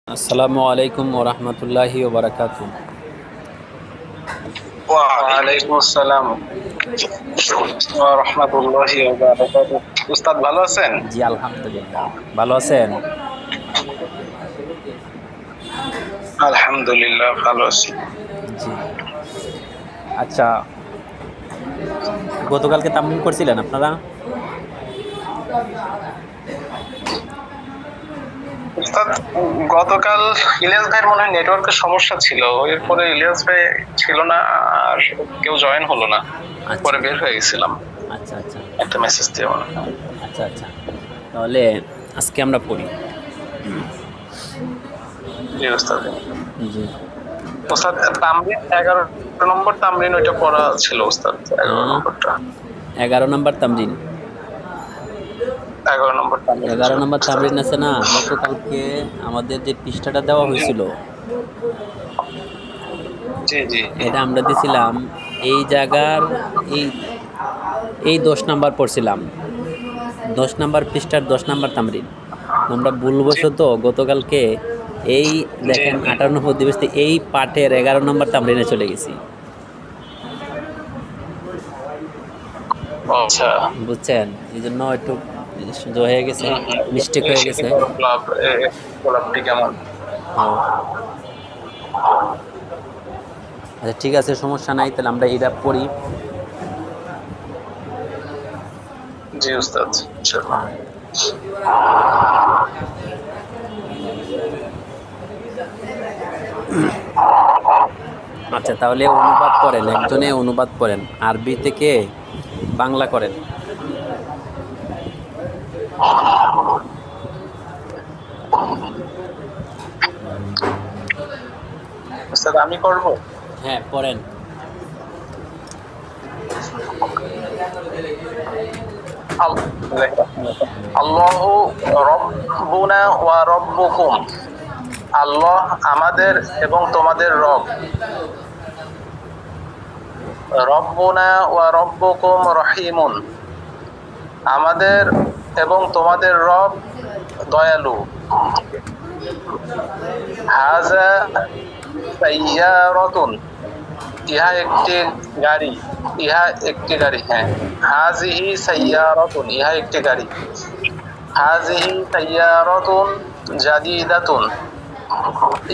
আসসালামু আলাইকুম ওয়া রাহমাতুল্লাহি ওয়া বারাকাতুহু। ওয়ালাইকুম আসসালাম ওয়া রাহমাতুল্লাহি ওয়া বারাকাতুহু। উস্তাদ ভালো আছেন? জি আলহামদুলিল্লাহ। ভালো আছেন? আলহামদুলিল্লাহ ভালো আছি। জি। আচ্ছা, গতকালকে তামরিন করছিলেন আপনারা? উস্তাদ, গতকাল ইলিয়াস ভাইয়ের মনে হয় নেটওয়ার্কের সমস্যা ছিল, এরপরে ইলিয়াস ভাই ছিল না, আর কেউ জয়েন হলো না, আচ্ছা পরে বের হয়ে গেছিলাম আচ্ছা আচ্ছা একটা মেসেজ দিয়ে। আচ্ছা আচ্ছা তাহলে আজকে আমরা পড়ি। জি উস্তাদ। জি। উস্তাদ, তামরিন 11 নম্বর তামরিন ওইটা পড়া ছিল উস্তাদ, 11 নম্বরটা। 11 নম্বর তামরিন। 11 নম্বর তামরিন 11 নম্বর তামরিন আছে না? গতকালকে আমাদের যে পৃষ্ঠাটা দেওয়া হয়েছিল, জি জি এটা আমরা দিছিলাম এই জায়গার এই এই 10 নাম্বার পড়ছিলাম, 10 নাম্বার পৃষ্ঠার 10 নাম্বার তামরিন। আমরা ভুলবশত গতকালকে এই দেখেন 58 দিবসে এই পাঠের 11 নম্বর তামরিনে চলে গেছি। আচ্ছা, বুঝছেন? এই জন্য একটু হয়ে গেছে, মিস্টেক হয়ে গেছে। গোলাপটি কেমন? আচ্ছা ঠিক আছে, সমস্যা নাই, তাহলে আমরা এটা পড়ি। জি উস্তাদ, ইনশাআল্লাহ। আচ্ছা তাহলে অনুবাদ করেন, একজনে অনুবাদ করেন, আরবি থেকে বাংলা করেন। উস্তাদ আমি করব? হ্যাঁ পড়েন। আল্লাহু রব্বুনা ওয়া রব্বুকুম। আল্লাহ আমাদের এবং তোমাদের রব। রব্বুনা ওয়া রব্বুকুম রহিমুন। আমাদের এবং তোমাদের রব দয়ালু। হাযা সাইয়্যারাতুন। ইহা একটি গাড়ি। ইহা একটি গাড়ি, হ্যাঁ। হাযিহি সাইয়্যারাতুন, ইহা একটি গাড়ি। হাযিহি সাইয়্যারাতুন জাদীদাতুন।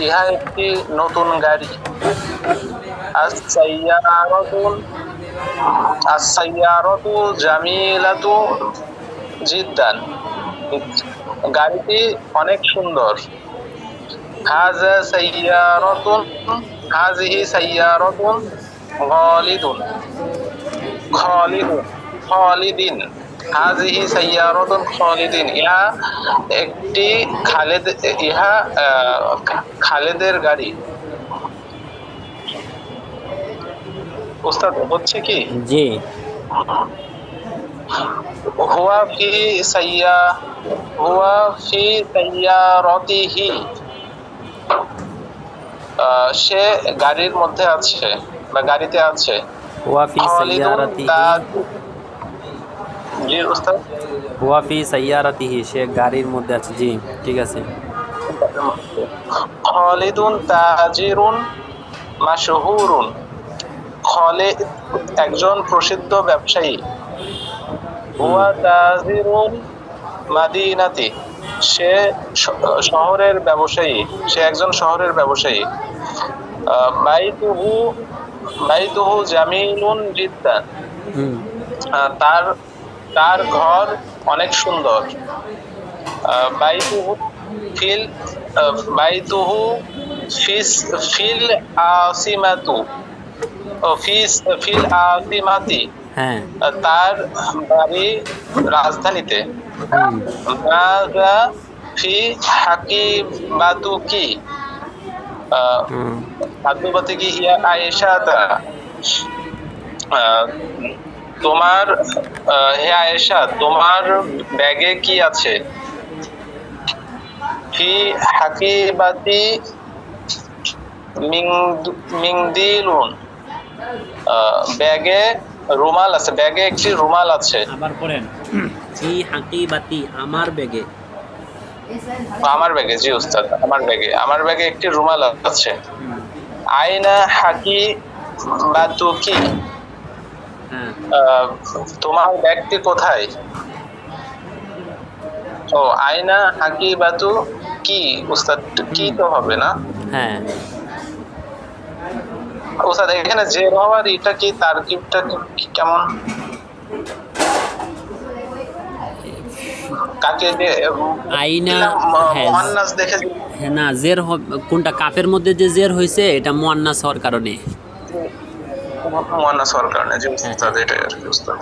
ইহা একটি নতুন গাড়ি। আস-সাইয়্যারাতু জামিলাতু জিদ্দান। গাড়িটি অনেক সুন্দর। হাযা সাইয়্যারাতুন, হাযিহি সাইয়্যারাতুন খালিদুন, খালিদুন, খালিদিন। হাযিহি সাইয়্যারাতুন খালিদিন। ইহা একটি খালেদ, ইহা খালেদের গাড়ি। উস্তাদ হচ্ছে কি? জি। হুয়া ফি সাইয়্যা, হুয়া ফি সাইয়্যারাতিহি। সে গাড়ির মধ্যে আছে বা গাড়িতে আছে। হুয়া ফি খালিদুন সাইয়ারাতিহি। জি উস্তাদ। হুয়া ফি সাইয়ারাতিহি, সে গাড়ির মধ্যে আছে। জি ঠিক আছে। খালিদুন তাজিরুন মাশহুরুন। খালিদ একজন প্রসিদ্ধ ব্যবসায়ী। হুয়া তাজিরুন মাদিনাতি। সে শহরের ব্যবসায়ী, সে একজন শহরের ব্যবসায়ী। বাইতুহু, বাইতুহু জামিলুন জিদ্দান। তার তার ঘর অনেক সুন্দর। বাইতুহু ফিল, বাইতুহু ফিস ফিল আসিমাতু, ফিল আসিমাতি। হ্যাঁ। তার বাড়ি রাজধানীতে। মাযা ফি হাকিবাতুকি। হাকিবাতুকি ইয়া আয়েশাতা। তোমার, হে আয়েশা, তোমার ব্যাগে কি আছে? ফি হাকিবাতি মিংদিলুন। ব্যাগে রুমাল আছে, ব্যাগে একটি রুমাল আছে। আবার পড়েন। ফি হাকিবাতি, আমার ব্যাগে। আমার ব্যাগে, জি উস্তাদ, আমার ব্যাগে একটি রুমাল আছে। আইনা হাকি বাতুকি, হ্যাঁ তোমার ব্যাগটি কোথায়? ও আইনা হাকি বাতু কি উস্তাদ, কি তো হবে না হ্যাঁ উস্তাদ? এখানে যে হওয়ার এটা কি তারকিবটা কেমন? কাকে যে আইনা, হ্যাঁ মুয়ান্নাস দেখে হ্যাঁ, না জের কোনটা কাফের মধ্যে যে জের হয়েছে এটা মুয়ান্নাস হওয়ার কারণে। মুয়ান্নাস হওয়ার কারণে, যে উস্তাদ এটাই আর কি উস্তাদ।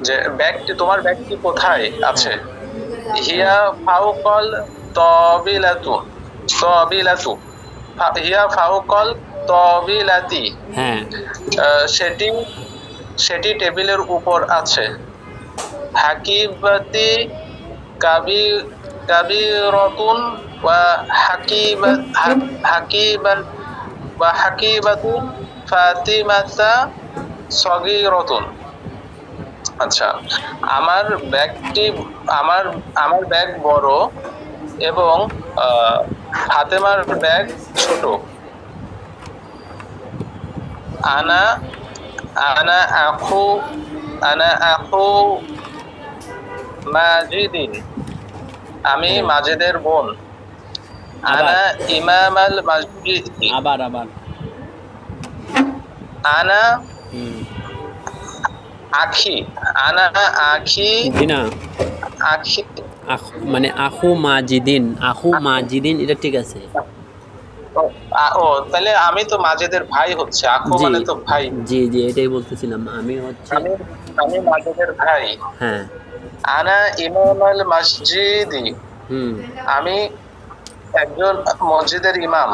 যে ব্যাগটি, তোমার ব্যাগটি কোথায় আছে? হিয়া ফাউকাল তাবিলাতু, তাবিলাতু, হিয়া ফাউকাল তাবিলাতি, হ্যাঁ সেটি সেটি টেবিলের উপর আছে। হাকিবাতি কাবি কাবিরাতুন ওয়া হাকিবাতু ফাতিমাতা সগীরাতুন। আচ্ছা, আমার ব্যাগটি, আমার ব্যাগ বড় এবং ফাতেমার ব্যাগ ছোট। আনা আনা আখু আনা আখু মাজিদিন, আমি মাজেদের বোন। আনা ইমামাল মসজিদ, আবার আনা আখি, আনা আখি, না আখি মানে আখু মাজিদিন, এটা ঠিক আছে। ও তাহলে আমি তো মাজেদের ভাই হচ্ছে, আখু মানে তো ভাই। জি জি এটাই বলতেছিলাম, আমি হচ্ছে আমি মাজেদের ভাই। হ্যাঁ আনা ইমামাল মসজিদি, আমি একজন মসজিদের ইমাম।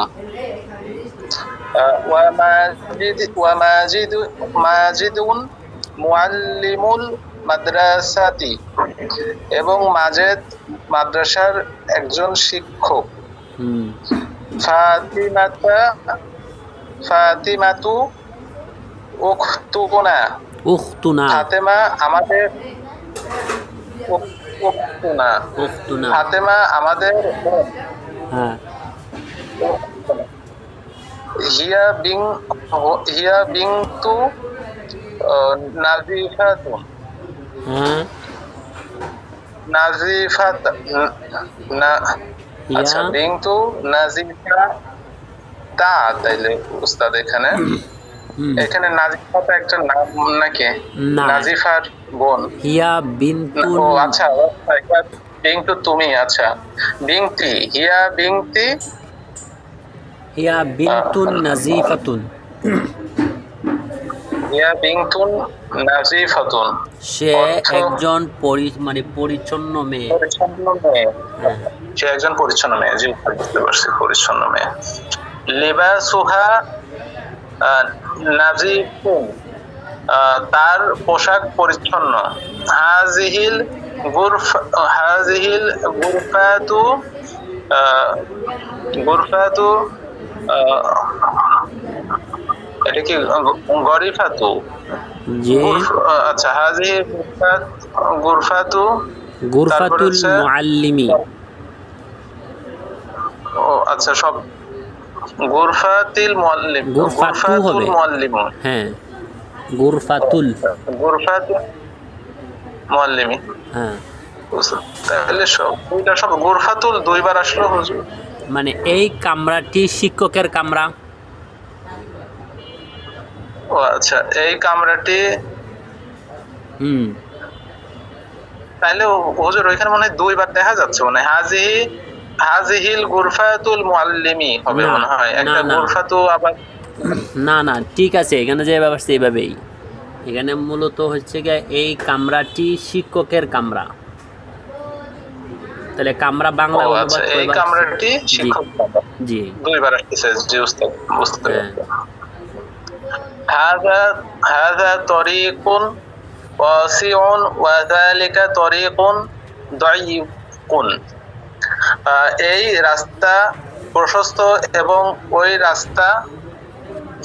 মাজিদুন মুআল্লিমুল মাদ্রাসাতি, এবং মাজেদ মাদ্রাসার একজন শিক্ষক। ফাতিমাতু উখতুনা, ফাতেমা আমাদের ফাতেমা আমাদের বোন। হ্যাঁ হিয়া বিনতু নাজিফাতুন, আচ্ছা বিনতু নাজিফা তা, তাইলে উস্তাদ এখানে নাজিফাটা একটা নাম নাকি? নাজিফার বোন হিয়া বিনতু, ও আচ্ছা বিনতু তুমি, আচ্ছা বিনতি, হিয়া বিনতুন নাজিফাতুন, সে একজন পরিচ্ছন্ন মেয়ে। সে একজন পরিচ্ছন্ন মেয়ে, জি বুঝতে পারছি, পরিচ্ছন্ন মেয়ে। লিবাসুহা নাজিফুন, তার পোশাক পরিচ্ছন্ন। হাজিহিল গুরফাতু, এটা কি গরিফাতু? আচ্ছা, হাজিহি গুরফাতুল মুআল্লিমি। ও আচ্ছা, সব গুরফাতুল মুআল্লিম, হ্যাঁ গুরফাতুল মুআল্লিমি, হ্যাঁ তাহলে সব গুরফাতুল দুইবার আসলো হুজুর। মানে এই কামরাটি শিক্ষকের কামরা। ও আচ্ছা, এই কামরাটি, তাহলে হুজুর ওইখানে মনে হয় দুইবার দেখা যাচ্ছে, মনে হয় হাজিহিল গুরফাতুল মুআল্লিমি হবে মনে হয়, একটা গুরফাতু আবার না ঠিক আছে, এখানে যে ব্যাপারটা এইভাবেই, এখানে মূলত হচ্ছে গিয়ে এই কামরাটি শিক্ষকের কামরা, তাহলে কামরা বাংলা অনুবাদ, এই কামরাটি শিক্ষক কামরা, জি দুইবার আসছে, জি উস্তাদ বুঝতে পারছি। হাযা তরিকুন ওয়াসিউন ওয়া যালিকা তরিকুন দায়ীকুন, এই রাস্তা প্রশস্ত এবং ওই রাস্তা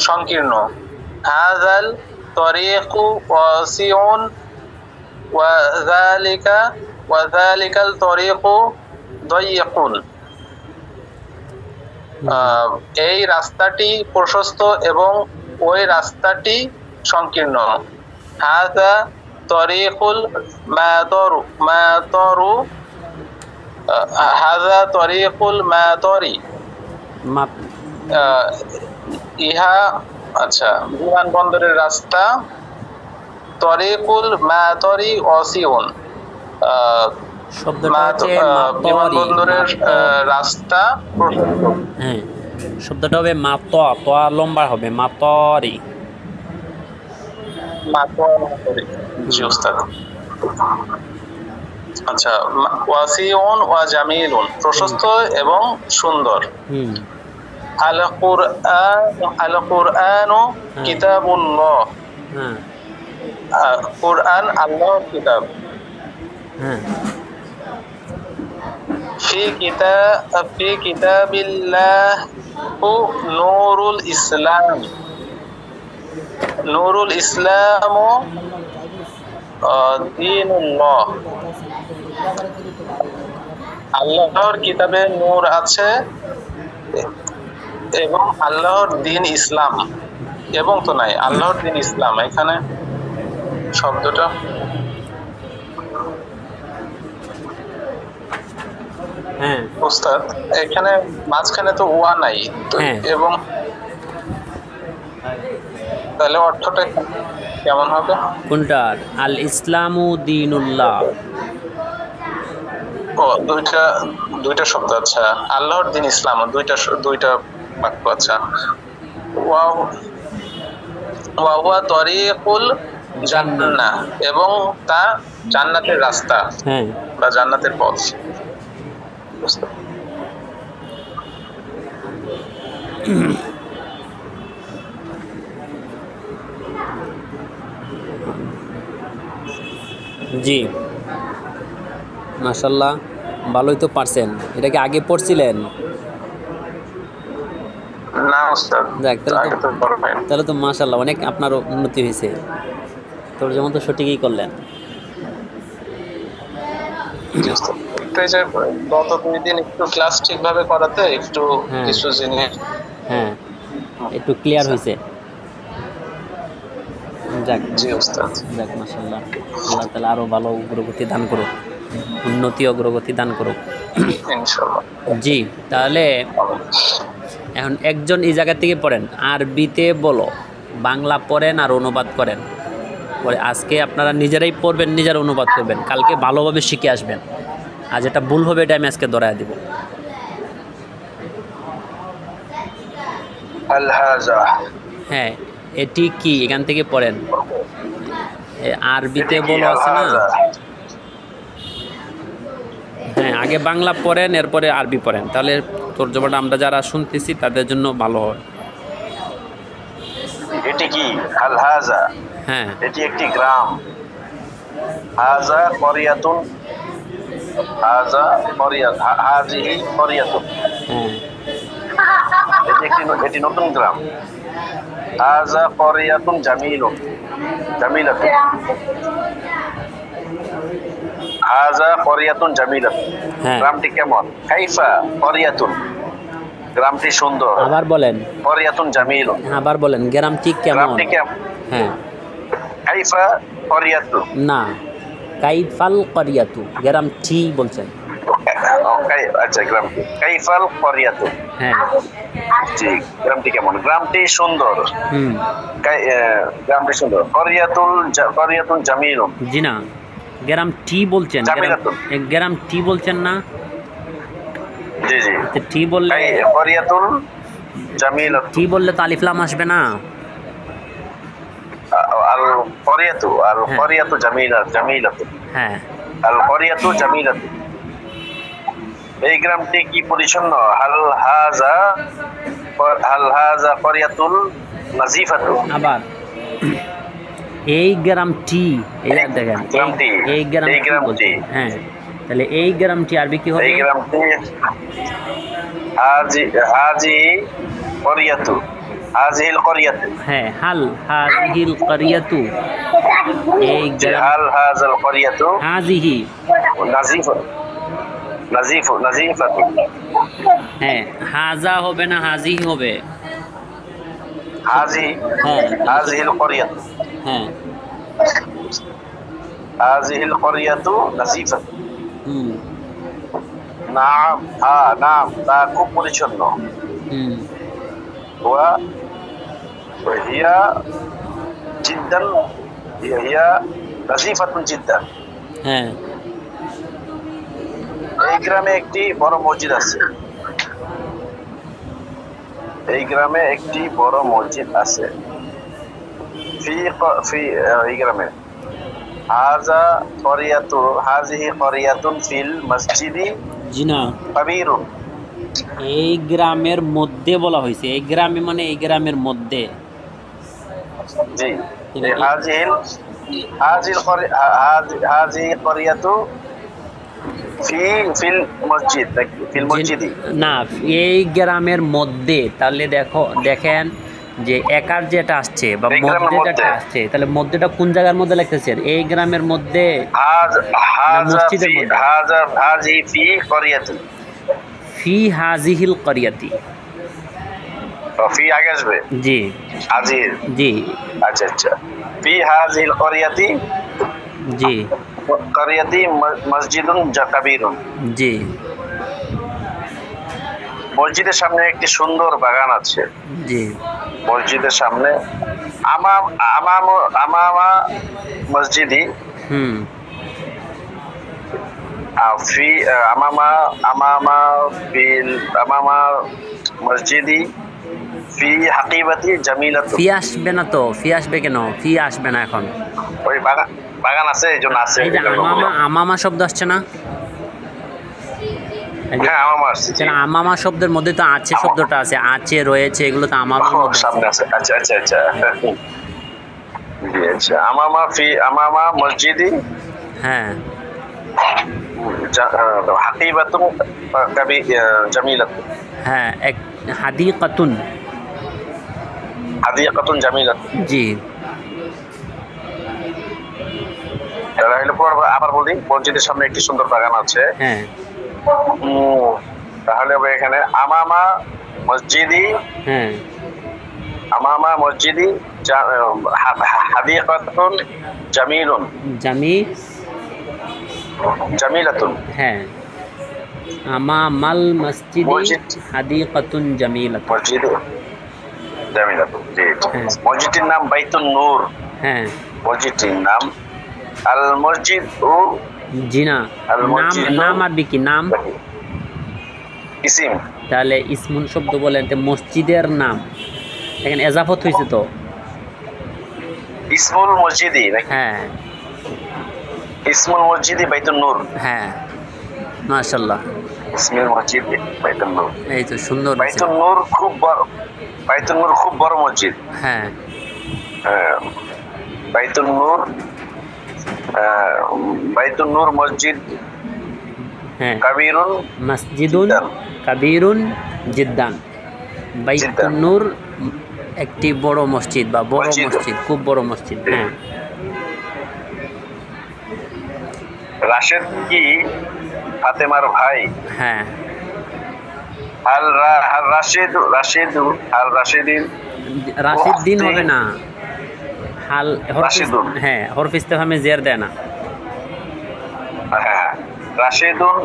সংকীর্ণ। হাযাল তরিকু ওয়াসিউন ওয়া যালিকাল তরিকু দয়িকুন, এই রাস্তাটি প্রশস্ত এবং ওই রাস্তাটি সংকীর্ণ। হাযা তরিকুল মাতরু, হাযা তরিকুল মাতরি, ইহা আচ্ছা বিমানবন্দরের রাস্তা। তরিকুল মাতরি ওয়াসিউন, শব্দটা হচ্ছে মাতরি, বিমানবন্দরের রাস্তা প্রশস্ত। হ্যাঁ, শব্দটা হবে মাতোয়া, তোয়া লম্বা হবে মাতরি। মাতরি, জি ওস্তাদ। আচ্ছা, ওয়াসিউন ওয়া জামিলুন, প্রশস্ত এবং সুন্দর। আল কুরআনু কিতাবুল্লাহ, কুরআন আল্লাহর কিতাব। ফি কিতাবিল্লাহ নূরুল ইসলাম, নূরুল ইসলাম দীনুল্লাহ, আল্লাহর কিতাবে নূর আছে এবং আল্লাহর দ্বীন ইসলাম। এবং তো নাই, আল্লাহর দ্বীন ইসলাম, এখানে শব্দটা হ্যাঁ ওস্তাদ, এখানে মাঝখানে তো ওয়া নাই এবং তাহলে অর্থটা কেমন হবে? কোনটার? আল ইসলামু দীনুল্লাহ। ও, দুইটা শব্দ। আচ্ছা, আল্লাহর দ্বীন ইসলাম, দুইটা বাক্য। আচ্ছা, ওয়া হুয়া তরিকুল জান্নাহ, এবং তা জান্নাতের রাস্তা বা জান্নাতের পথ। জি, মাশাআল্লাহ, ভালোই তো পারছেন। এটা কি আগে পড়ছিলেন? না ওস্তাদ, যাক, তাহলে তো মাশাআল্লাহ অনেক আপনার উন্নতি হয়েছে। তোর যেমন তো সঠিকই করলেন। গত 2 দিন একটু ক্লাস ঠিকভাবে করাতে একটু কিছু জিনিস একটু ক্লিয়ার হয়েছে। যাক, জি ওস্তাদ, যাক, মাশাআল্লাহ। আল্লাহ তাআলা আরো ভালো অগ্রগতি দান করুক, উন্নতি অগ্রগতি দান করুক ইনশাআল্লাহ। জি, তাহলে এখন একজন এই জায়গা থেকে পড়েন, আরবিতে বলো, বাংলা পড়েন আর অনুবাদ করেন। পরে আজকে আপনারা নিজেরাই পড়বেন, নিজেরা অনুবাদ করবেন, কালকে ভালোভাবে শিখে আসবেন। আর যেটা ভুল হবে এটা আমি আজকে ধরায় দিব। হ্যাঁ, এটি কি? এখান থেকে পড়েন। আরবিতে বলো আছে না? হ্যাঁ, আগে বাংলা পড়েন, এরপরে আরবি পড়েন, তাহলে তর্জমাটা আমরা যারা শুনতেছি তাদের জন্য ভালো হয়। এটি কি? আল হাজা, হ্যাঁ, এটি একটি গ্রাম। হাজা করিয়াতুন, হাজা করিয়াত, হাজিহি করিয়াতুন, হ্যাঁ, এটি নতুন গ্রাম। হাজা করিয়াতুন জামিলুন, জামিলাতুন, হাজা করিয়াতুন জামিলাতুন, গ্রামটি কেমন? কাইফা করিয়াতুন, গ্রামটি সুন্দর। আবার বলেন। করিয়াতুন জামিলুন, আবার বলেন, গ্রামটি কেমন? গ্রামটি কেমন? হ্যাঁ, কাইফা করিয়াতু, না, কাইফাল করিয়াতু, গ্রামটি বলছেন। আচ্ছা, গ্রামটি কাইফাল করিয়াতু, হ্যাঁ, জি, গ্রামটি কেমন? গ্রামটি সুন্দর। গ্রামটি সুন্দর। করিয়াতুন জামিলুন, জি না, গ্রামটি বলছেন, গ্রামটি বলছেন না? জি জি, টি বললে, করিয়াতুন জামিলাতুন, টি বললে তো আলিফ লাম আসবে না। আল করিয়াতু জামিলাতুন, হ্যাঁ, আল করিয়াতু জামিলাতুন, এই গ্রামটি কি পরিচ্ছন্ন? হাল হাজা করিয়াতুন নাজিফাতু, আবার এই গ্রামটি, এই দেখেন, এই গ্রামটি, হ্যাঁ, তাহলে এই গ্রামটি আরবি কি হবে? এই গ্রামটি হাজি করিয়াতু, হাজিহিল করিয়াতু, হ্যাঁ, হাজিহিল করিয়াতু, এই হাল হাজাল করিয়াতু হাজিহি নাজিফা, নাজিফাতুন। হ্যাঁ, হাজা হবে না হাজি হবে? হাজি হ্যাঁ হাজিহিল করিয়াত, হ্যাঁ। হাজিহিল করিয়াতু নাজিফাতুন। হুম নাম, হ্যাঁ নাম, তা খুব পরিচ্ছন্ন। হুম ওয়া হিয়া জিদ্দান, হিয়া নাজিফাতুন জিদ্দান। হ্যাঁ এই গ্রামে একটি বড় মসজিদ আছে, এই গ্রামে একটি বড় মসজিদ আছে। এই গ্রামে হাজিহি করিয়াতুন ফিল মসজিদি জি না, কাবীরুন। এই গ্রামের মধ্যে বলা হয়েছে, এই গ্রামে মানে এই গ্রামের মধ্যে। জি, হাজিহি করিয়াতু ফিল মসজিদ, ফিল মসজিদি। না, এই গ্রামের মধ্যে, তাহলে দেখেন যে একার যেটা আসছে বা এই গ্রামের মধ্যে যেটা মধ্যে। আসছে, তাহলে মধ্যেটা কোন জায়গার মধ্যে লিখতেছে? এই গ্রামের মধ্যে না মসজিদের মধ্যে? হাজিহি ফি করিয়াতুন। ফি হাজিহিল করিয়াতি। ফি আগে আসবে, জি হাজির। জি আচ্ছা আচ্ছা, ফি হাজিহিল করিয়াতি, জি করিয়াতি মসজিদুন কাবীরুন। জি মসজিদের সামনে একটি সুন্দর বাগান আছে। জি মসজিদের সামনে আমামা মসজিদি হুম ফি আমামা মসজিদি ফি হাকিবাতি জামিলাতু। ফি আসবে না তো? ফি আসবে কেন? ফি আসবে না এখন। ওই বাগান আছে, এই জন্য আছে। এই যে আমামা শব্দ আসছে না? এই যে হ্যাঁ, আমামা আসছে। জি। আমামা শব্দের মধ্যে তো আছে শব্দটা আছে, আছে রয়েছে, এগুলো তো আমামার মধ্যে আছে। সামনে আছে। আচ্ছা আচ্ছা আচ্ছা, জি আচ্ছা। আমামা মসজিদি হ্যাঁ হাকিবাতুন জামিলাতুন। হ্যাঁ, এক হাদিকাতুন। হাদিকাতুন জামিলাতুন। জি তাহলে আবার বলি, মসজিদের সামনে একটি সুন্দর বাগান আছে। হ্যাঁ তাহলে হবে এখানে আমামা মসজিদি, হ্যাঁ আমামা মসজিদি হাদিকাতুন জামিলুন, জামিলাতুন। হ্যাঁ, আমামাল মসজিদি মসজিদ। হাদিকাতুন জামিলাতুন। মসজিদ জামিলাতুন, জি। হ্যাঁ। মসজিদটির নাম বাইতুন নূর। হ্যাঁ মসজিদটির নাম আল মসজিদ ও জি না, আল নাম মসজিদ নাম আরবি কি? নাম ইসিম। তাহলে ইসমুন শব্দ বলেন তো, মসজিদের নাম এখানে এজাফত হয়েছে তো। ইসমুল মসজিদি নাকি? হ্যাঁ ইসমুল মসজিদি বাইতুন নূর। হ্যাঁ, মাশাআল্লাহ, ইসমুল মসজিদি বাইতুন নূর। এই তো সুন্দর হয়েছে। বাইতুন নূর খুব বড়, বাইতুন নূর খুব বড় মসজিদ। হ্যাঁ বাইতুন নূর, বাইতুন নূর মসজিদ হ্যাঁ, কাবীরুন মসজিদুন জিদ্দান। কাবীরুন জিদ্দান। বাইতুন জিদ্দান। নূর একটি বড় মসজিদ বা বড় মসজিদ। মসজিদ, খুব বড় মসজিদ। হ্যাঁ রাশেদ কি ফাতেমার ভাই? হ্যাঁ রাশেদিন রাশিদ্দিন হবে না, হাল রাশিদুন। হ্যাঁ, হরফ ইস্তেফহামে জের দেয় না। হ্যাঁ, রাশেদুন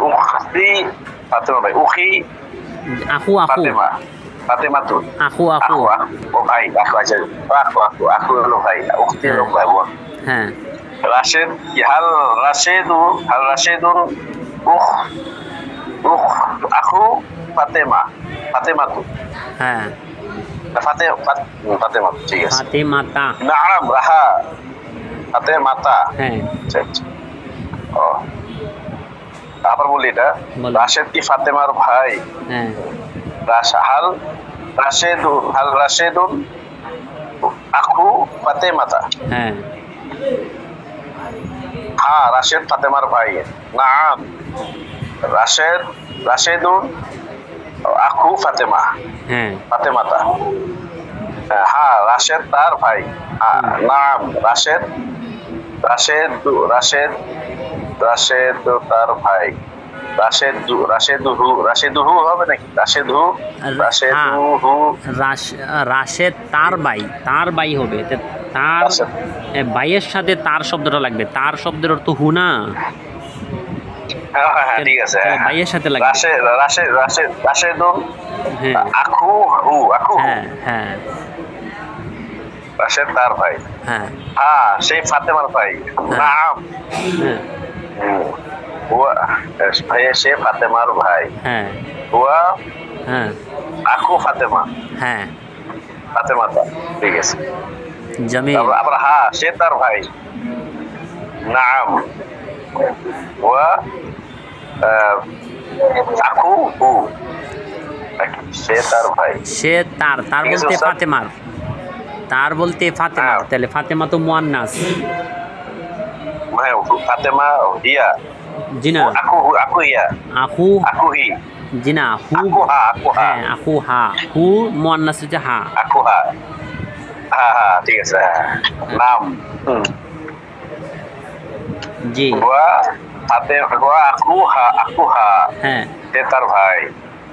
উখতি ফাতেমা ভাই, উখি আখু ফাতেমাতুন। আখু ও ভাই, আচ্ছা, আখু হলো ভাই, উখতি হলো ভাই, বোন। হ্যাঁ রাশেদ কি রাশেদুন আখু ফাতেমাতু। হ্যাঁ, ফাতেমা, ঠিক আছে। ফাতেমাতা। নাম রাহা ফাতেমাতা। হ্যাঁ আচ্ছা আচ্ছা। ও, তারপর বলি এটা, বলো। রাশেদ কি ফাতেমার ভাই? হ্যাঁ রাশেদুন আখু ফাতেমাতা। হ্যাঁ হ্যাঁ, রাশেদ ফাতেমার ভাই। নাম রাশেদুন আখু ফাতেমাতা। হ্যাঁ, রাশেদ তার ভাই। নাম রাশেদ তার ভাই, রাশেদুহু হবে নাকি? রাশেদ তার ভাই হবে, তার ভাইয়ের সাথে তার শব্দটা লাগবে, তার শব্দের অর্থ হু না। হ্যাঁ ঠিক আছে, ভাইয়ের সাথে লাগবে। রাশেদুন আখু হু, হ্যাঁ রাশেদ তার ভাই, হ্যাঁ সেই ফাতেমার ভাই। নাম ভাইয়া সে ফাতেমার ভাই। হ্যাঁ হুয়া হ্যাঁ আখু ফাতেমা, হ্যাঁ ফাতেমা তার, ঠিক আছে। জামিল। আবার সে তার ভাই। নাম হুয়া আখু হু, সে তার ভাই। সে তার বলতে ফাতেমার, তাহলে ফাতেমা তো মুয়ান্নাস। ফাতেমা হিয়া, জি না, আখু হিয়া, আখু হি, জি না, হু হ্যাঁ আখু হা, হু মুয়ান্নাস হচ্ছে হা, আখু হা, ঠিক আছে। নাম জি, হুয়া আখু হা, হ্যাঁ সে তার ভাই।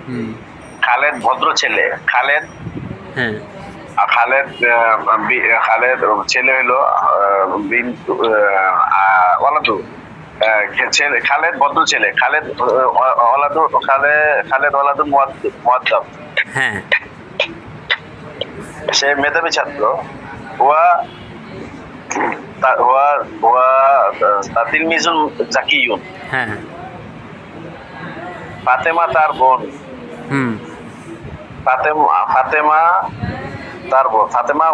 হুম খালেদ ভদ্র ছেলে, খালেদ হ্যাঁ খালেদ ছেলে হলো বিন্তু ওয়ালাদু, খালেদ ভদ্র ছেলে, খালেদ ওয়ালাদু মুআদ্দাব, হ্যাঁ সে মেধাবী ছাত্র। তিলমিজুন জাকিয়ুন, হ্যাঁ ফাতেমা তার বোন, ফাতেমা তার বোন, ফাতেমা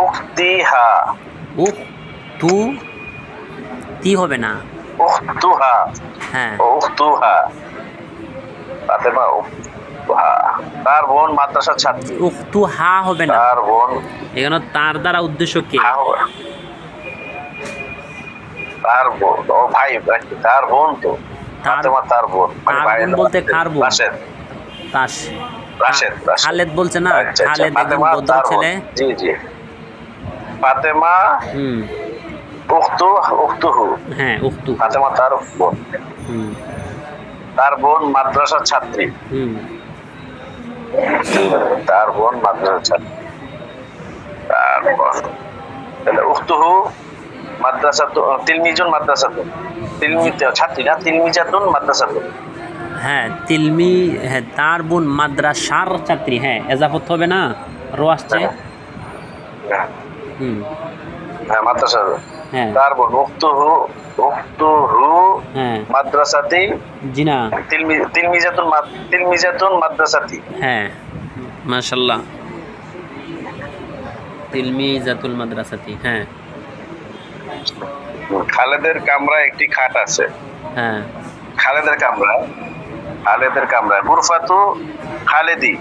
উখতিহা, তি হবে না, উখতুহা, হ্যাঁ উখতুহা, ফাতেমা তার বোন মাদ্রাসার ছাত্রী। উখতু হা হবে না, তার বোন, এখানে তার দ্বারা উদ্দেশ্য কে? তার বোন, ও ভাই, তার বোন তো ফাতেমা তার বোন, বলতে কার বোন? রাশেদ। খালেদ বলছে না, খালেদ একজন ভদ্র ছেলে। জি ফাতেমা উখতুহু, হ্যাঁ উখতু, ফাতেমা তার বোন, তার বোন মাদ্রাসার ছাত্রী, তার বোন মাদ্রাসার ছাত্রী। তারপর উখতুহু মাদ্রাসাতু, তিলমিজুন মাদ্রাসাতু, ছাত্রী না, তিলমিজাতুন মাদ্রাসাতু, হ্যাঁ হ্যাঁ তার বোন মাদ্রাসার ছাত্রী, হ্যাঁ এজাফত হবে না, রো আসছে, হ্যাঁ মাদ্রাসা, হ্যাঁ তার বোন উখতুহু হ্যাঁ মাদ্রাসাতি, জি না, তিলমিজাতুন মাদ্রাসাতি, হ্যাঁ মাশাআল্লাহ, তিলমিজাতুল মাদ্রাসাতি, হ্যাঁ। খালেদের কামরা একটি খাট আছে, হ্যাঁ খালেদের কামরা, গুরফাতু খালেদি,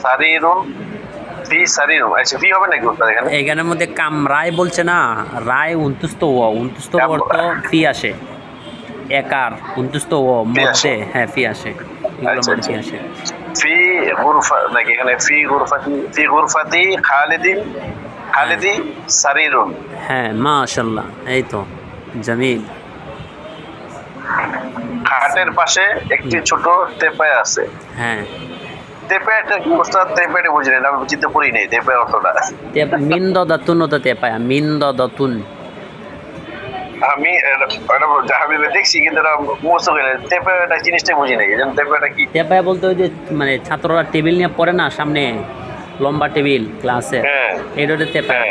সারিরুন ফি সারিরুন, আচ্ছা ফি হবে নাকি উত্তর এখানে? এখানের মধ্যে কামরায় বলছে না, রায় উন্তুস্ত অর্থ ফি আসে, একার উন্তুস্ত মধ্যে, হ্যাঁ ফি আসে, এগুলো মানে ফি আসে। ফি গুরফা নাকি এখানে? ফি গুরফাতি খালিদি সারিরুন, হ্যাঁ মাশাআল্লাহ, এই তো জামিল। খাটের পাশে একটি ছোট তেপায় আছে, হ্যাঁ তেপায়টা কি অবস্থা? তেপায়টা বুঝি না, আমি বুঝতে পারি নাই তেপায় অর্থটা। মিন দাতুন ওটা তেপায়া, মিন দাতুন, আমি দেখছি কিন্তু তেপায়টা জিনিসটা বুঝি নাই, তেপায়টা কি? তেপায়া বলতে ওই যে মানে ছাত্ররা টেবিল নিয়ে পড়ে না সামনে, লম্বা টেবিল ক্লাসে, এটা তেপায়া।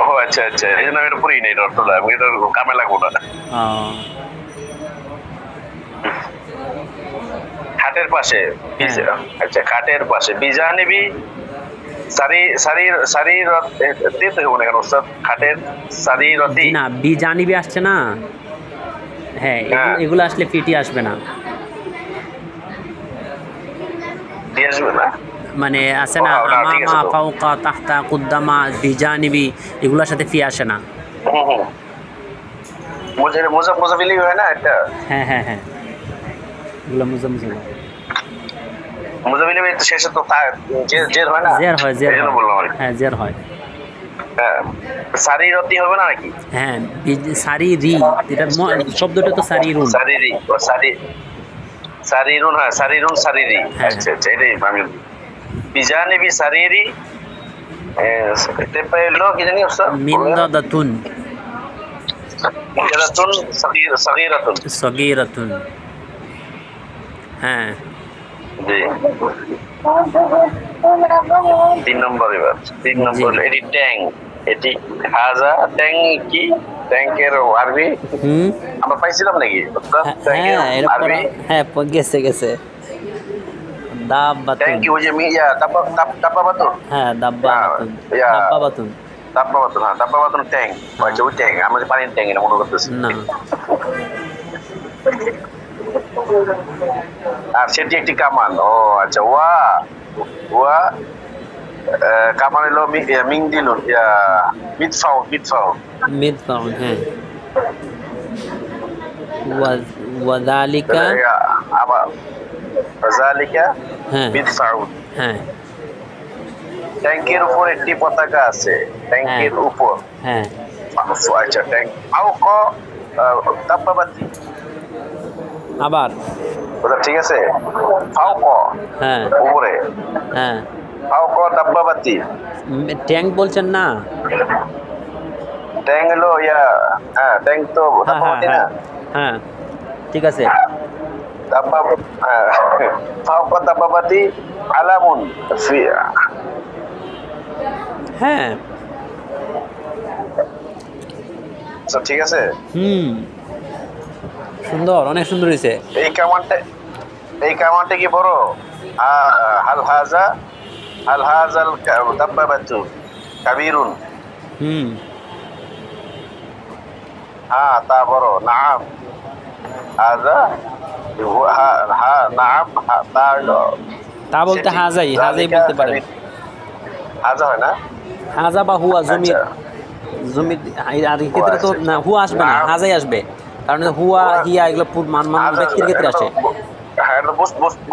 ও আচ্ছা, এই জন্য এটা পড়ি নাই অর্থটা, আমি এটা কামে লাগবো না। খাটের পাশে, আচ্ছা খাটের পাশে বিজানিবি খাটের সারিরতি, না বিজানিবি আসছে না, হ্যাঁ এগুলো আসলে ফিটি আসবে না, মানে আছে না আমামা ফাওকা তাহতা কুদ্দামা বিজানিবি, এগুলোর সাথে ফি আসে না। মুজাফিলি হয় না এটা? হ্যাঁ এগুলো মুজাফিলি শেষে তো জের হয় না? জের হয়, হ্যাঁ জের হয়। হ্যাঁ, সারিরতি হবে না নাকি? হ্যাঁ, সারি রি, এটা শব্দটা তো সারিরুন। সারিরি ও সারিরুন, হ্যাঁ সারিরুন সারিরি। হ্যাঁ। আচ্ছা আচ্ছা, এটাই আমি বিজানিবি সারিরি। এটা পেলো কি জানি ওস্তাদ? মিনদাদাতুন, মিনদাদাতুন সাগীরাতুন। সগীরাতুন। হ্যাঁ, জি। 3 নম্বর এবার। 3 নম্বর এটি ট্যাঙ্ক। এটি হাজা ট্যাঙ্ক কি? ট্যাঙ্কের আরবি আমরা পাইছিলাম নাকি? হ্যাঁ, এটা পড়া, হ্যাঁ গেছে গেছে। দাব্বাতুন। ট্যাঙ্ক কি ওই যে দাব্বাবাতুন? হ্যাঁ, দাব্বাবাতুন। ইয়া, দাব্বাবাতুন দাব্বাবাতুন, হ্যাঁ দাব্বাবাতুন ট্যাঙ্ক। আচ্ছা, ওই ট্যাঙ্ক আমরা যে পানির ট্যাঙ্ক এটা মনে করতেছি। না। আর সেটি একটি কামান। ও আচ্ছা, ওয়া ওয়া কামান হলো মিংদিলুন, মিদফাউ। মিদফাউন, হ্যাঁ। ওয়াযালিকা, আবার যালিকা হ্যাঁ মিদফাউ। হ্যাঁ ট্যাঙ্কের উপর একটি পতাকা আছে। ট্যাঙ্কের উপর, হ্যাঁ। আচ্ছা, ট্যাঙ্ক ফাউক দাব্বাবাতি। আবার, ওটা ঠিক আছে? ফাউক, হ্যাঁ উপরে, হ্যাঁ। ফাউক দাব্বাবাতি। ট্যাঙ্ক বলছেন না? ট্যাঙ্ক হলো হ্যাঁ ট্যাঙ্ক তো হ্যাঁ হ্যাঁ দাব্বাবাতি না? হ্যাঁ, ঠিক আছে। ফাউক দাব্বাবাতি আলামুন ফি। হ্যাঁ, আচ্ছা ঠিক আছে। সুন্দর, অনেক সুন্দর হয়েছে। এই কামানটা কি বড়? হাল হাজাল দাব্বাবাতু কাবীরুন। হ্যাঁ, তা বড়। নাম হাজা, নাম তা বলতে হাজাই বলতে পারেন। হাজা হয় না? হাজা বা হুয়া, জমি আর ক্ষেত্রে তো না, হুয়া আসবে না, হাজাই আসবে। কারণ হুয়া হিয়া এগুলো ব্যক্তির ক্ষেত্রে আসে। হ্যাঁ,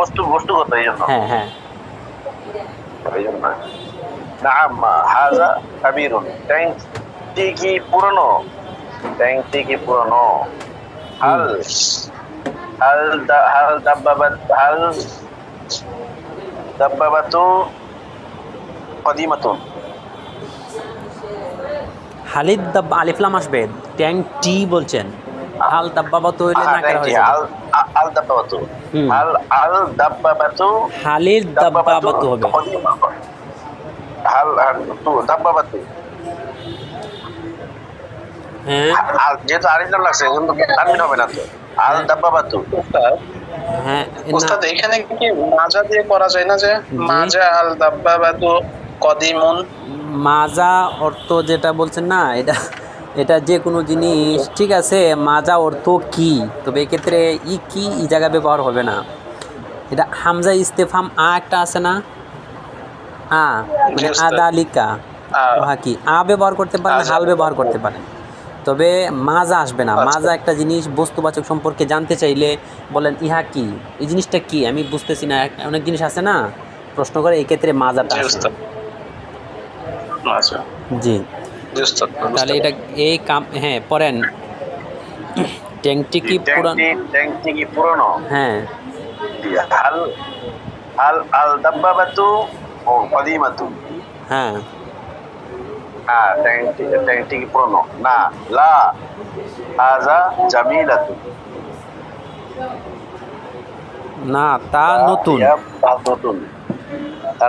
বস্তুগত, এই জন্য। হ্যাঁ হ্যাঁ, এই জন্য। নাম হাজা কাবীরুন। ট্যাঙ্কটি কি পুরনো? হাল দাব্বাবাতু কদিমাতুন। হালিদ দাব্বা, আলিফলাম আসবে। ট্যাঙ্ক টি বলছেন, হাল দাব্বাবাতু হইলে না করা হয়ে যাবে। আল দাব্বাবাতু, আল দাব্বাবাতু, হালিদ দাব্বাবাতু হবে। হাল দাব্বাবাতু। হ্যাঁ, যেহেতু আরিফলাম লাগছে কিন্তু তানবিন হবে না তো। আল দাব্বাবাতু। হ্যাঁ, উস্তাদ এখানে কি মাজা দিয়ে করা যায় না? যে মাজা আল দাব্বাবাতু কদিমুন। মাজা অর্থ যেটা বলছেন না, এটা যে কোনো জিনিস, ঠিক আছে। মাজা অর্থ কি, তবে এক্ষেত্রে কি এই জায়গায় ব্যবহার হবে না। এটা হামজা ইস্তেফাম একটা আছে না, মানে আদালিকা, কি ব্যবহার করতে পারেন, হাল ব্যবহার করতে পারেন, তবে মাজা আসবে না। মাজা একটা জিনিস বস্তুবাচক সম্পর্কে জানতে চাইলে বলেন ইহা কি, এই জিনিসটা কি, আমি বুঝতেছি না, অনেক জিনিস আছে না, প্রশ্ন করে, এই ক্ষেত্রে মাজাটা আসে। জি, তাহলে এটা এই কাম, হ্যাঁ পড়েন। ট্যাঙ্কটি কি পুরনো? হ্যাঁ, আল দাব্বাবাতু ও কদিমাতু। হ্যাঁ, ট্যাঙ্কটি কি পুরনো? না, লা হাজা জামিলাতু। না, তা নতুন।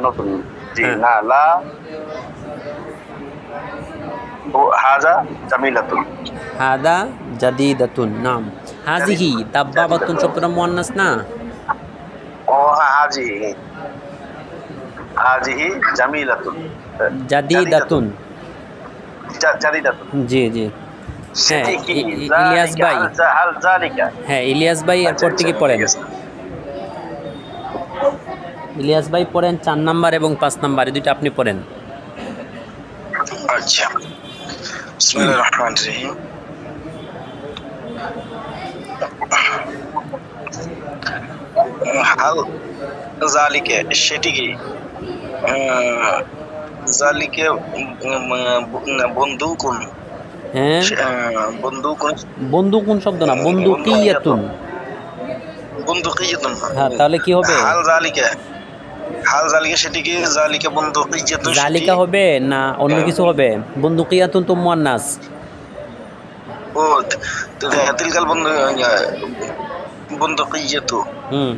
নতুন, জি। না, লা হাজা জামিলাতুন। হাদা জাদিদাতুন। নাম হাজিহি দাব্বাবাতুন শব্দটা মুয়ান্নাস না? ও হাজিহি জামিলাতুন, জাদিদাতুন। জি জি, হ্যাঁ ইলিয়াস ভাই, হ্যাঁ ইলিয়াস ভাই এরপর থেকে পড়েন। ইলিয়াস ভাই পড়েন 4 নাম্বার এবং 5 নাম্বার, এই দুইটা আপনি পড়েন। আচ্ছা, বিসমিল্লাহির রহমানির রহিম। হাল জালিকে, সেটি কি? জালিকে বন্দুকুন, হ্যাঁ বন্দুকুন, বন্দুকুন শব্দ না, বন্দুকিয়াতুন। বন্দুকিয়াতুন। হ্যাঁ, তাহলে কি হবে? হাল জালিকা, হাল জালিকা সেটি কি? জালিকা বন্দুকিয়াতুন, জালিকা হবে না অন্য কিছু হবে? বন্দুকিয়াতুন তো মুয়ান্নাস। ও তিলকাল বন্দুকিয়াতু, হুম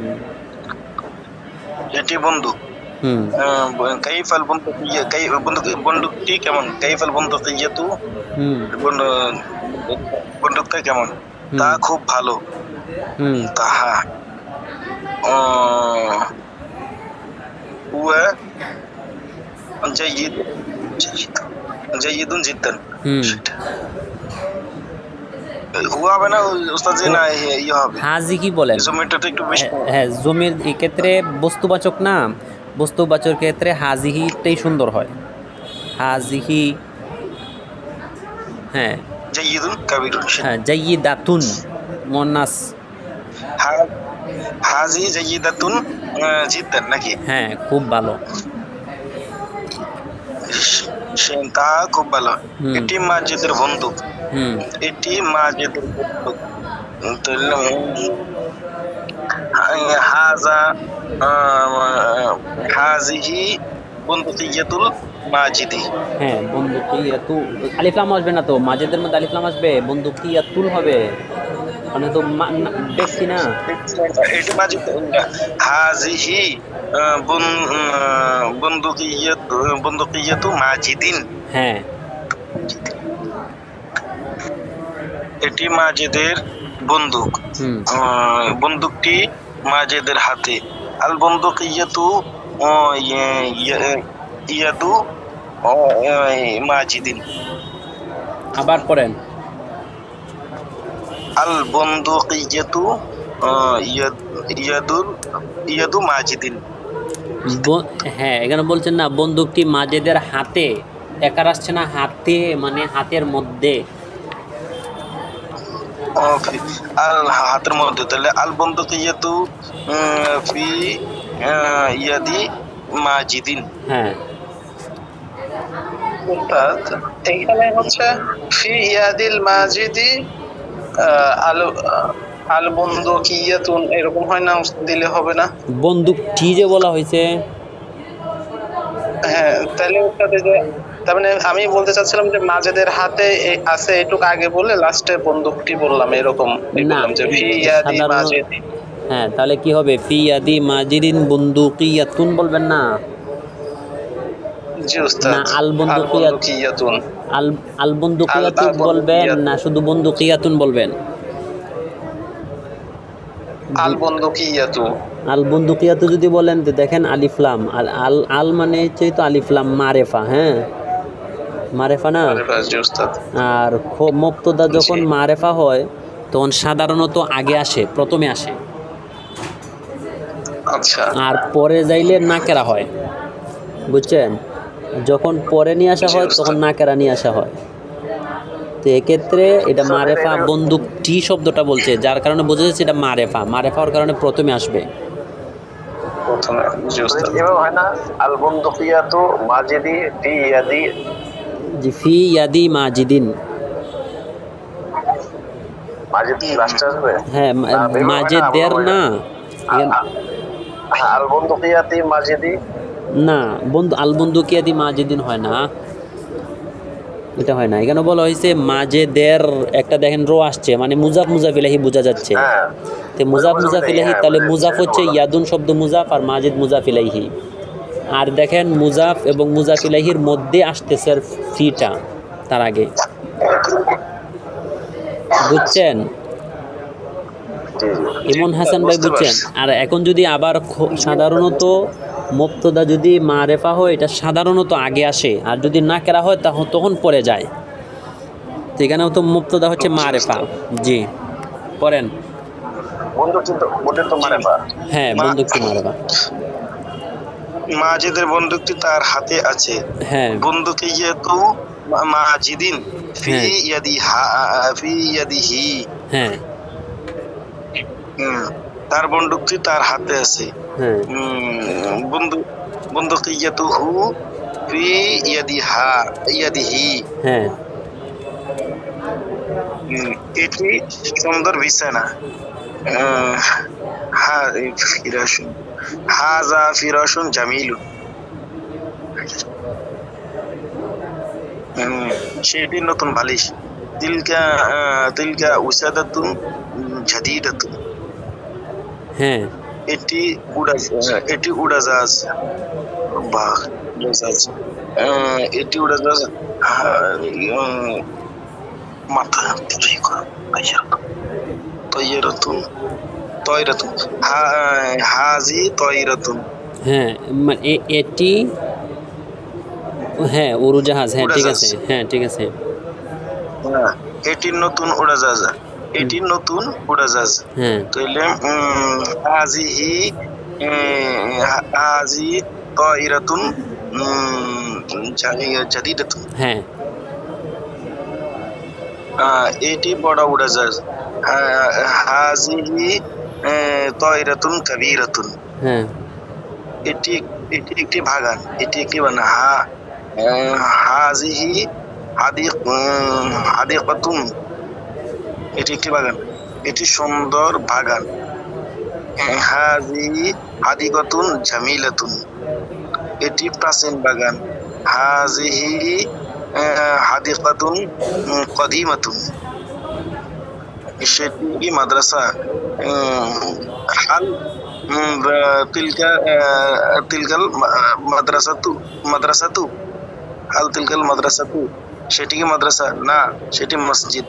এটি বন্দুক। হুম কাইফাল বন্দুকিয়া, বন্দুকটি কেমন? কাইফাল বন্দুকিয়াতু, হুম বন্দুকটা কেমন? তা খুব ভালো। হুম তাহা হুয়া জাইয়িদ, জাইয়িদুন জিদ্দান। হুম হুয়া হবে না উস্তাদ জি? না ইয়ে হবে। হাজি কি বলেন? জমিটাতে একটু বেশি। হ্যাঁ, জমির ক্ষেত্রে বস্তুবাচক না, বস্তুবাচক ক্ষেত্রে হাজিহিটাই সুন্দর হয়। হাজিহি, হ্যাঁ জাইয়িদুন কাবিরুন। হ্যাঁ, জাইয়িদাতুন মুয়ান্নাস। হাজি জাইয়িদাতুন জিদ্দান নাকি? হ্যাঁ, খুব ভালো। তা খুব ভালো। হুম। এটি মাজিদের বন্দুক, হুম এটি মাজিদের বন্দুক। হাজা হাজিহি বন্দুকিয়াতুল মাজিদি। হ্যাঁ, বন্দুকিয়াতু আলিফ লাম আসবে না তো, মাঝেদের মধ্যে আলিফ লাম আসবে, বন্দুকিয়াতুল হবে, মানে তো ব্যক্তি না। এটি মাজিদ। হাজিহি বন্দুকিয়াতু মাজিদিন। হ্যাঁ এটি মাজিদের বন্দুক, হুম বন্দুকটি মাজিদের হাতে। আল বন্দুকিয়াতু ইয়াদু মাজিদিন। আবার পড়েন। আল বন্দুকিয়াতু ইয়াদু মাজিদিন। হ্যাঁ, এখানে বলছেন না বন্দুকটি মাজেদের হাতে, একার আসছে না, হাতে মানে হাতের মধ্যে। আল হাতের মধ্যে, তাহলে আল বন্দুকিয়াতু ফি ইয়াদি মাজিদিন। হ্যাঁ, উস্তাদ এইখানে হচ্ছে ফি ইয়াদিল মাজিদি আল আল বন্দুকিয়াতুন এরকম হয় না? দিলে হবে না? বন্দুকটি যে বলা হয়েছে। হ্যাঁ, তাহলে উস্তাদ এই যে, তার মানে আমি বলতে চাচ্ছিলাম যে মাজেদের হাতে আছে এটুকু আগে বলে লাস্টে বন্দুকটি বললাম, এরকম বললাম যে ফি ইয়াদি সাধারণ। মাজিদি। হ্যাঁ, তাহলে কি হবে? ফি ইয়াদি মাজিদিন বন্দুকিয়াতুন বলবেন না? জি উস্তাদ। না আল বন্দুকিয়াতুন, আল বন্দুকিয়াতুন বলবেন না শুধু বন্দুকিয়াতুন বলবেন? আল বন্দুকিয়াতু। আল বন্দুকিয়াতু যদি বলেন তো দেখেন আলিফ লাম, আল আল আল মানে হচ্ছে তো আলিফ লাম মারেফা। হ্যাঁ, মারেফা না? জি উস্তাদ। আর মুবতাদা যখন মারেফা হয় তখন সাধারণত আগে আসে, প্রথমে আসে, আচ্ছা। আর পরে যাইলে নাকেরা হয়, বুঝছেন? যখন পরে নিয়ে আসা হয় তখন নাকেরা নিয়ে আসা হয়। তো এক্ষেত্রে এটা মারেফা, বন্দুকটি শব্দটা বলছে যার কারণে বোঝা যাচ্ছে এটা মারেফা, মারেফা হওয়ার কারণে প্রথমে আসবে। প্রথমে জি উস্তাদ। এভাবে হয় না? আল বন্দুকিয়াতু মাজিদি ফি ইয়াদি, জি ফি ইয়াদি মাজিদিন। মাজিদ লাস্টে আসবে? হ্যাঁ, মাজেদের না, আল বন্দুকিয়াতি মাজিদি না আল বন্দুকিয়াতি মাজিদিন হয় না, এটা হয় না। এখানে বলা হয়েছে মাজেদের, একটা দেখেন রো আসছে, মানে মুজাফ মুজাফ ইলাহি বোঝা যাচ্ছে। তো মুজাফ মুজাফ ইলাহি, তাহলে মুজাফ হচ্ছে ইয়াদুন শব্দ মুজাফ, আর মাজিদ মুজাফ ইলাহি। আর দেখেন মুজাফ এবং মুজাফ ইলাহির মধ্যে আসতেছে ফিটা তার আগে, বুঝছেন? ইমন হাসান ভাই বুঝছেন? আর এখন যদি আবার সাধারণত মুবতাদা যদি মারেফা হয় এটা সাধারণত আগে আসে, আর যদি নাকেরা হয় তখন পরে যায়। তো এখানেও তো মুবতাদা হচ্ছে মারেফা। জি পড়েন। হ্যাঁ, বন্দুকটি মারেফা। মাজিদের বন্দুকটি তার হাতে আছে। হ্যাঁ, বন্দুকিয়াতু মাজিদিন ফি ইয়াদিহি। হ্যাঁ, তার বন্দুকটি তার হাতে আছে। হ্যাঁ, বন্দুকিয়াতুহু ফি ইয়াদিহা ইয়াদিহি হ্যাঁ এটি সুন্দর বিছানা। ফিরাশুন হাজা ফিরাশুন জামিলুন সেটি নতুন বালিশ। তিলকা তিলকা উসাদাতুন জাদিদাতুন হ্যাঁ এটি উড়াজাহাজ। বাহ উড়াজাহাজ। এটি উড়াজাহাজ মাথা তৈরাতুন তৈরাতুন হাজি তৈরাতুন। হ্যাঁ এটি হ্যাঁ উড়োজাহাজ। হ্যাঁ ঠিক আছে, হ্যাঁ ঠিক আছে। এটি নতুন উড়াজাহাজ। এটি নতুন উড়াজাহাজ। হ্যাঁ তাহলে হাজিহি হাজি তৈরাতুন জাদিদাতুন। হ্যাঁ এটি বড় উড়াজাহাজ। হাজিহি তৈরাতুন কাবীরাতুন। হ্যাঁ এটি এটি একটি বাগান। এটি একটি বাগান। হাজিহি হাদিকাতুন। এটি একটি বাগান। এটি সুন্দর বাগান। হাজিহি হাদিকাতুন জামিলাতুন। এটি প্রাচীন বাগান। হাজিহি হাদিকাতুন কদিমাতুন। সেটি মাদ্রাসা। হাল তিলকাল মাদ্রাসাতু হাল তিলকাল মাদ্রাসাতু সেটি কি মাদ্রাসা? না, সেটি মসজিদ।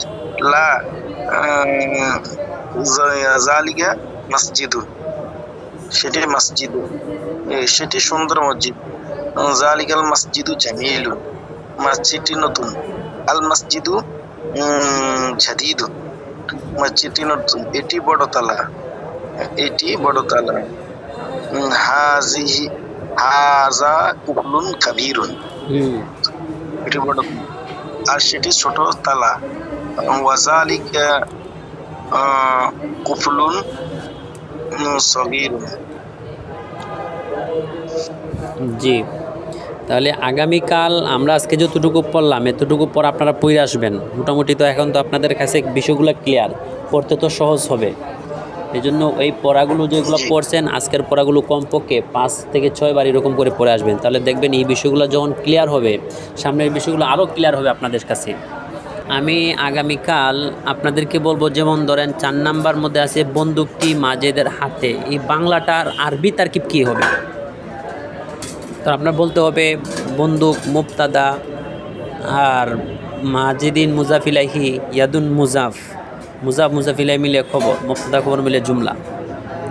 লা জালিকা মসজিদুন সেটি মসজিদ। সেটি সুন্দর মসজিদ। জালিকাল মসজিদু জামিলুন মসজিদটি নতুন। আল মসজিদু জাদিদুন মসজিদটি নতুন। এটি বড়তলা। এটি বড়তলা। হাজিহি হাজা কুফলুন কাবীরুন এটি বড় আর সেটি ছোট তালা। ওয়াজালিকা কুফলুন সগীরুন। জি, তাহলে আগামীকাল আমরা আজকে যতটুকু পড়লাম এতটুকু পর আপনারা পড়ে আসবেন। মোটামুটি তো এখন তো আপনাদের কাছে বিষয়গুলো ক্লিয়ার, পড়তে তো সহজ হবে। এই জন্য এই পড়াগুলো যেগুলো পড়ছেন আজকের পড়াগুলো কমপক্ষে 5 থেকে 6 বার এরকম করে পড়ে আসবেন। তাহলে দেখবেন এই বিষয়গুলো যখন ক্লিয়ার হবে, সামনের বিষয়গুলো আরও ক্লিয়ার হবে আপনাদের কাছে। আমি আগামীকাল আপনাদেরকে বলবো, যেমন ধরেন 4 নাম্বার মধ্যে আছে বন্দুকটি মাজেদের হাতে। এই বাংলাটার আরবি তারকিব কী হবে? তো আপনার বলতে হবে বন্দুক মুবতাদা আর মাজিদিন মুজাফিলাহি ইয়াদুন মুজাফিলাই মিলে খবর, মুবতাদা খবর মিলে জুমলা।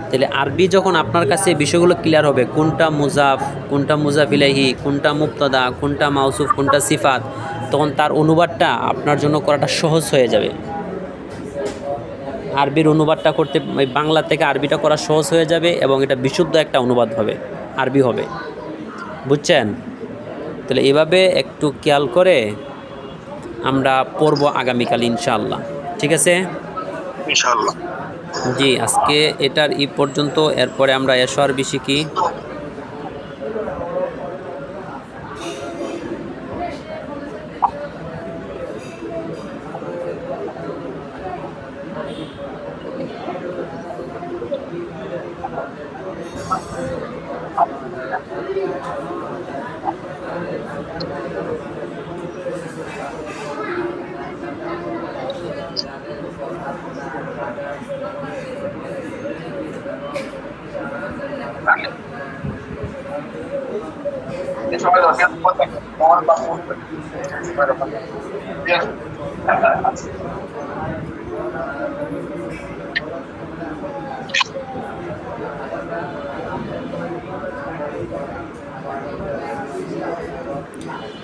তাহলে আরবি যখন আপনার কাছে বিষয়গুলো ক্লিয়ার হবে, কোনটা মুজাফ, কোনটা মুজাফিলাহি, কোনটা মুবতাদা, কোনটা মাউসুফ, কোনটা সিফাত, তখন তার অনুবাদটা আপনার জন্য করাটা সহজ হয়ে যাবে। আরবির অনুবাদটা করতে বাংলা থেকে আরবিটা করা সহজ হয়ে যাবে এবং এটা বিশুদ্ধ একটা অনুবাদ হবে, আরবি হবে। বুঝছেন? তাহলে এভাবে একটু খেয়াল করে আমরা পড়ব আগামীকাল ইনশাআল্লাহ। ঠিক আছে ইনশাআল্লাহ। জি, আজকে এটার ই পর্যন্ত। এরপরে আমরা এশো আরবি শিখি।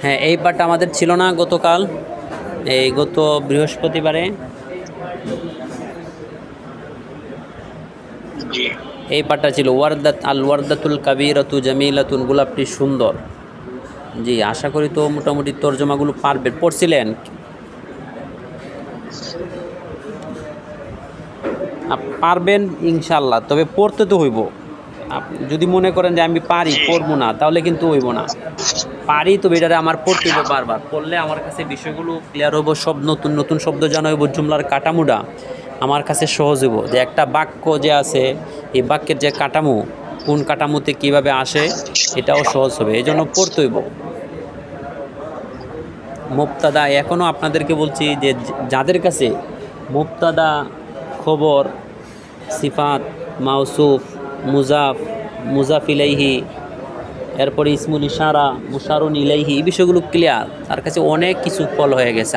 হ্যাঁ, এই পার্টটা আমাদের ছিল না গতকাল, এই গত বৃহস্পতিবারে। এই পার্টটা ছিল ওয়ারদাতুল কাবীরাতু জামিলাতুন, গোলাপটি সুন্দর। জি, আশা করি তো মোটামুটি তর্জমাগুলো পারবেন। পড়ছিলেন? পারবেন ইনশাল্লাহ, তবে পড়তে তো হইব। যদি মনে করেন যে আমি পারি পড়বো না, তাহলে কিন্তু হইব না। পারি তো এটারে আমার পড়তে হইব বারবার, পড়লে আমার কাছে বিষয়গুলো ক্লিয়ার হইব, সব নতুন নতুন শব্দ জানা হইব, জুমলার কাঠামোটা আমার কাছে সহজ হইব। যে একটা বাক্য যে আছে, এই বাক্যের যে কাঠামো, কোন কাঠামোতে কিভাবে আসে, এটাও সহজ হবে। এই জন্য পড়তে হইব। মুবতাদা, এখনও আপনাদেরকে বলছি যে যাদের কাছে মুবতাদা, খবর, সিফাত, মাউসুফ, মুজাফ, মুজাফ ইলাইহি, এরপরে ইসমুল ইশারা, মুশারুন ইলাইহি, এই বিষয়গুলো ক্লিয়ার, তার কাছে অনেক কিছু ফল হয়ে গেছে।